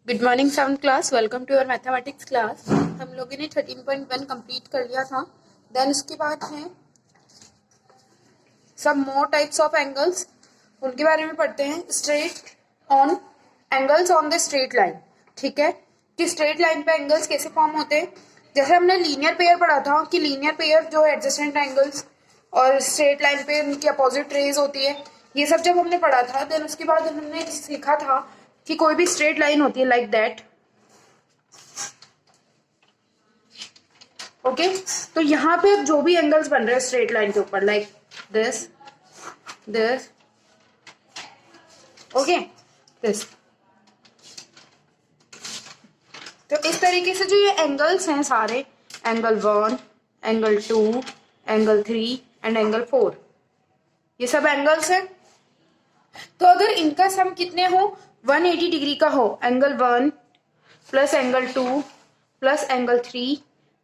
Good morning seventh class, welcome to your mathematics class. हम लोगों ने 13.1 कंप्लीट कर लिया था। देन उसके बाद है सब मोर टाइप्स ऑफ एंगल्स, उनके बारे में पढ़ते हैं। Straight on angles on the straight line, ठीक है, कि स्ट्रेट लाइन पे एंगल्स कैसे फॉर्म होते हैं। जैसे हमने लीनियर पेयर पढ़ा था कि लीनियर पेयर जो है एडजेसेंट एंगल्स और स्ट्रेट लाइन पे उनकी अपोजिट रेज होती है, ये सब जब हमने पढ़ा था। देन उसके बाद हमने सीखा था कि कोई भी स्ट्रेट लाइन होती है लाइक दैट, ओके। तो यहाँ पे अब जो भी एंगल्स बन रहे हैं स्ट्रेट लाइन के ऊपर, like this this, okay, this, तो इस तरीके से जो ये एंगल्स हैं सारे, angle 1, angle 2, angle 3 and angle 4, ये सब एंगल्स हैं। तो अगर इनका सम कितने हो, 180 डिग्री का हो, angle 1 plus angle 2 plus angle 3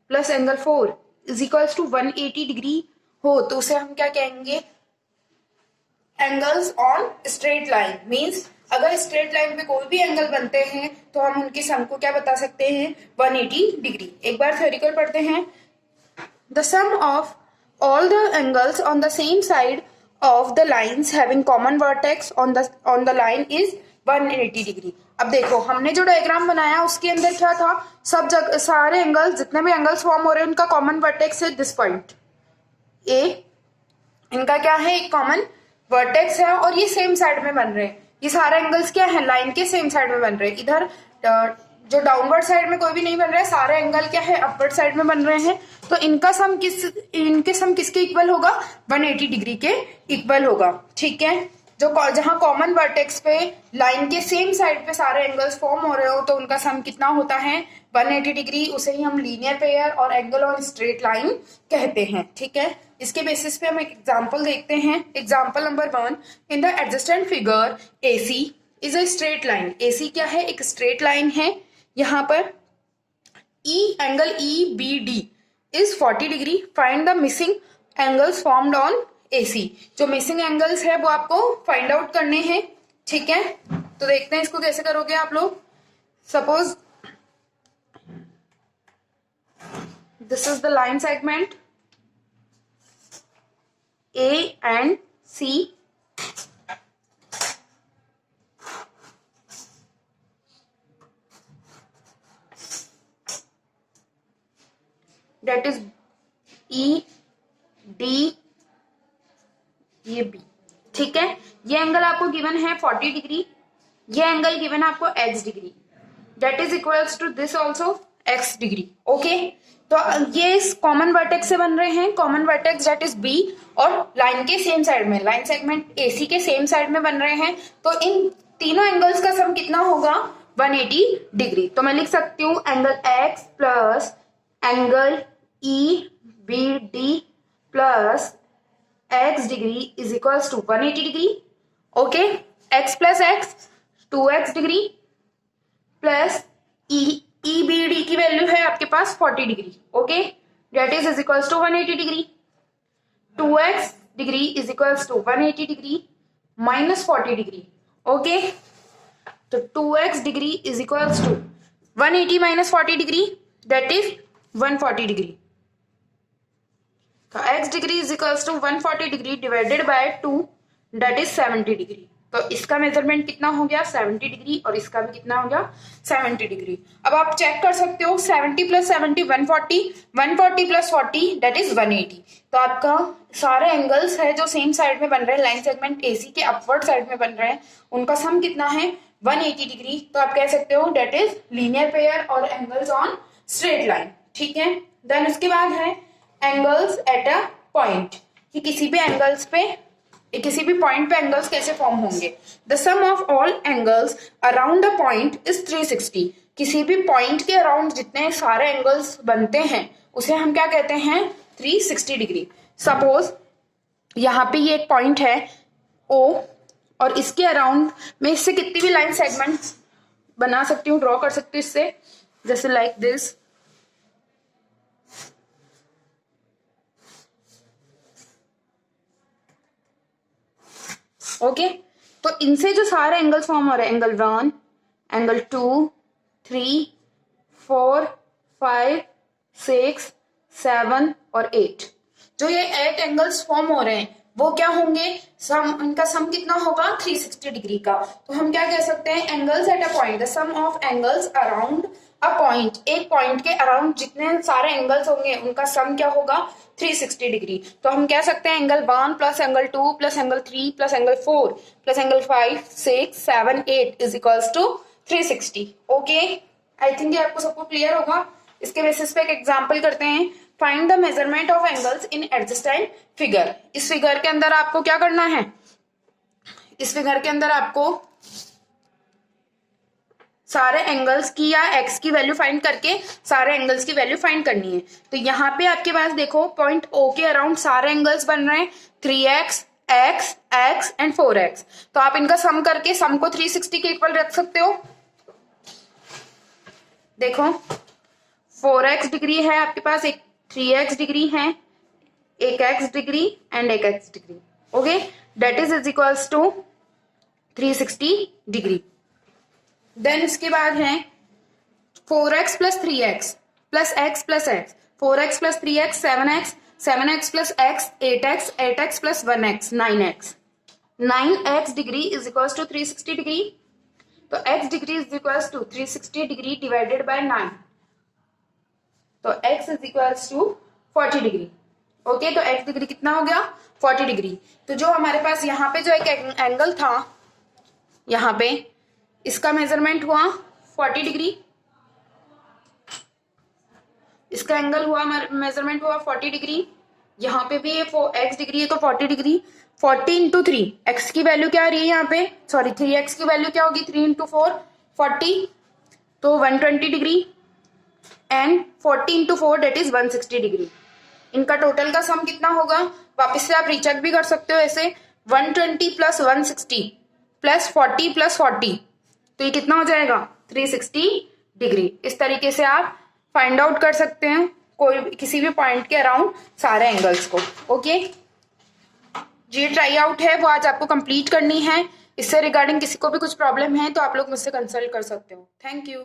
plus angle 4 is equals to 180 degree हो, तो उसे हम क्या कहेंगे, angles on straight line. Means अगर स्ट्रेट लाइन पे कोई भी एंगल बनते हैं तो हम उनकी सम को क्या बता सकते हैं, 180 डिग्री। एक बार थ्योरिकल पढ़ते हैं। The sum of all the angles on the same side of the lines having common vertex on the line is 180 degree. अब देखो हमने जो डायग्राम बनाया उसके अंदर क्या था, सब जगह सारे एंगल्स, जितने भी एंगल्स फॉर्म हो रहे हैं उनका कॉमन वर्टेक्स है दिस पॉइंट ए। इनका क्या है, एक कॉमन वर्टेक्स है और ये सेम साइड में बन रहे हैं। ये सारे एंगल्स क्या है, लाइन के सेम साइड में बन रहे हैं। इधर जो डाउनवर्ड साइड में कोई भी नहीं बन रहा है, सारे एंगल क्या है, अपवर्ड साइड में बन रहे हैं। तो इनके सम किसके इक्वल होगा, 180 डिग्री के इक्वल होगा, ठीक है। जो जहां कॉमन वर्टेक्स पे लाइन के सेम साइड पे सारे एंगल्स फॉर्म हो रहे हो तो उनका सम कितना होता है, 180 डिग्री। उसे ही हम लीनियर पेयर और एंगल ऑन स्ट्रेट लाइन कहते हैं, ठीक है। इसके बेसिस पे हम एक एग्जांपल देखते हैं। Example number 1, in the adjacent figure AC is a straight line. AC क्या है, एक स्ट्रेट लाइन है। यहाँ पर angle EBD is 40 degree. Find the missing angles formed on AC। जो मिसिंग एंगल्स है वो आपको फाइंड आउट करने हैं, ठीक है। तो देखते हैं इसको कैसे करोगे आप लोग। Suppose this is the line segment A and C, that is ED, ये B, ठीक है। ये एंगल आपको गिवन है 40 डिग्री, ये एंगल गिवन है आपको X degree, that is equals to this also X degree, okay. तो ये इस कॉमन वर्टेक्स से बन रहे हैं, common vertex that is B, और लाइन के सेम साइड में, लाइन सेगमेंट AC के सेम साइड में बन रहे हैं। तो इन तीनों एंगल्स का सम कितना होगा, 180 डिग्री। तो मैं लिख सकती हूँ angle X plus angle EBD plus X degree is equals to 180 degree, okay. X plus X 2X degree plus EBD की वैल्यू है आपके पास 40 degree, okay, that is equals to 180 degree. 2X degree is equals to 180 degree minus 40 degree, okay. तो 2X degree is equals to 180 minus 40 degree, that is 140 degree. तो X degree is equals to 140 degree divided bye 2, that is 70 degree. तो इसका measurement कितना हो गया, 70 degree, और इसका भी कितना हो गया, 70 डिग्री। अब आप चेक कर सकते हो, 70 प्लस 70 140, 140 प्लस 40 दैट इज 180। तो आपका सारे एंगल्स है जो सेम साइड में बन रहे हैं, लाइन सेगमेंट AC के अपवर्ड साइड में बन रहे हैं, उनका सम कितना है, 180 डिग्री। तो आप कह सकते हो दैट इज लीनियर पेयर और एंगल्स ऑन स्ट्रेट लाइन, ठीक है। देन उसके बाद है एंगल्स एट अ पॉइंट, कि किसी भी एंगल्स पे, किसी भी पॉइंट पे एंगल्स कैसे फॉर्म होंगे। The sum of all angles around the point is 360। किसी भी पॉइंट के अराउंड जितने सारे एंगल्स बनते हैं उसे हम क्या कहते हैं, 360 डिग्री। सपोज यहाँ पे ये एक पॉइंट है O, और इसके अराउंड मैं इससे कितनी भी लाइन सेगमेंट्स बना सकती हूँ, ड्रॉ कर सकती हूँ इससे, जैसे लाइक दिस, ओके। तो इनसे जो सारे एंगल्स फॉर्म हो रहे हैं, एंगल 1, एंगल 2, 3, 4, 5, 6, 7 और 8। जो ये 8 एंगल्स फॉर्म हो रहे हैं वो क्या होंगे, इनका सम कितना होगा 360 डिग्री का। तो हम क्या कह सकते हैं, angles at a point, the sum of angles around a point, एक पॉइंट के अराउंड जितने सारे एंगल्स होंगे उनका सम क्या होगा 360 डिग्री। तो हम कह सकते हैं angle 1 plus angle 2 plus angle 3 plus angle 4 plus angle 5, 6, 7, 8 is equals to 360। Okay, I think ये आपको सबको क्लियर होगा। इसके बेसिस पे एक एग्जाम्पल करते हैं। Find the measurement of angles in adjacent figure. इस फिगर के अंदर आपको क्या करना है, इस फिगर के अंदर आपको सारे एंगल्स की या एक्स की वैल्यू फाइंड करके सारे एंगल्स की वैल्यू फाइंड करनी है। तो यहाँ पे आपके पास देखो पॉइंट ओ के अराउंड सारे एंगल्स बन रहे हैं 3x, x, x and 4x। तो आप इनका सम करके सम को 360 के इक्वल रख सकते हो। देखो 4x डिग्री है आपके पास, एक 3x डिग्री है, एक x डिग्री एंड एक x degree. Okay, that is equals to 360 degree. Then इसके बाद है 4x plus 3x plus x plus x, 4x plus 3x 7x, 7x plus x 8x, 8x plus 1x 9x, 9x degree is equals to 360 degree. तो x degree is equals to 360 degree divided by 9, तो x is equals to 40 degree. Okay, तो x degree कितना हो गया 40 degree. तो जो हमारे पास यहाँ पे जो एक एंगल था, यहाँ पे इसका मेजरमेंट हुआ 40 डिग्री, इसका एंगल हुआ मेजरमेंट हुआ 40 डिग्री, यहाँ पे भी ये x डिग्री है तो 40 डिग्री। 40 इंटू 3, x की वैल्यू क्या आ रही है यहाँ पे, सॉरी 3x की वैल्यू क्या होगी 3 इंटू 4 40, तो 120 degree and 40 into 4 that is 160 degree. इनका टोटल का सम कितना होगा, वापस से आप रीचेक भी कर सकते हो ऐसे, 120 प्लस 160 प्लस 40 प्लस 40, तो ये कितना हो जाएगा 360 डिग्री। इस तरीके से आप फाइंड आउट कर सकते हैं कोई किसी भी पॉइंट के अराउंड सारे एंगल्स को। ओके, ये ट्राई आउट है वो आज आपको कंप्लीट करनी है। इससे रिगार्डिंग किसी को भी कुछ प्रॉब्लम है तो आप लोग मुझसे कंसल्ट कर सकते हो। Thank you.